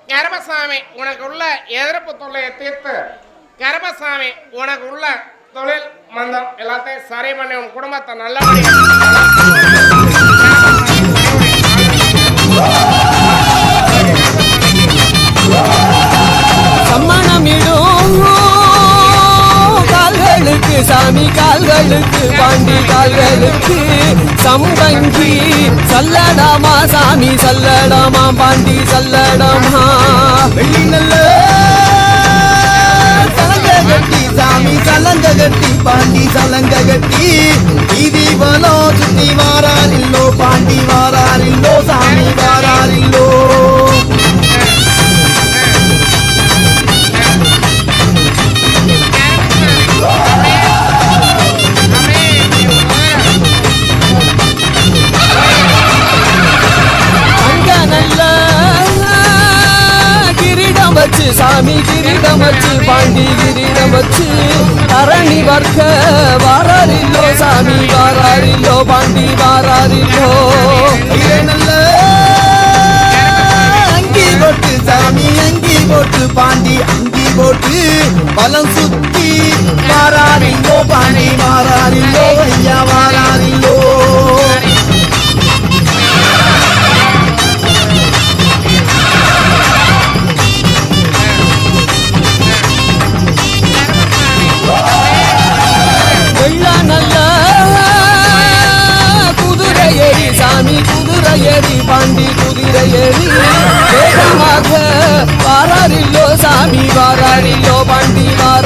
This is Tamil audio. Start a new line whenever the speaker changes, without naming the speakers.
கருமசாமி உனக்கு உள்ள எதிர்ப்பு தொல்லையை தீர்த்து கருமசாமி உனக்கு உள்ள தொழில் மந்தம் எல்லாத்தையும் சரி பண்ணி உன் குடும்பத்தை நல்லபடியா
சம்மணமிடும் கால்களுக்கு சாமி கால்களுக்கு பாண்டி கால்களுக்கு சம்பங்கி சல்லடாமா சாமி சல்லடாமா பாண்டி சல்லடாமா வெள்ளி நல்ல சலங்க கட்டி சாமி சலங்க கட்டி பாண்டி சலங்க கட்டி வீதி வலோ சுத்தி வாராரில்லோ பாண்டி வாராரில்லோ சாமி வாராரில்லோ சாமி கிரீடம் வச்சு பாண்டி கிரீடம் வச்சு தரணி வர்க்க வாராரில்லோ சாமி வாராரில்லோ பாண்டி வாராரில்லோ நல்ல அங்கி போட்டு சாமி அங்கி போட்டு பாண்டி அங்கி போட்டு பலம் சுத்தி வாராரில்லோ பாண்டி வாராரில்லோ ஐயா வாராரில்லோ ஏறி பாண்டி குதிரை ஏறி வேகமாக வாராரில்லோ சாமி வாராரில்லோ பாண்டி வார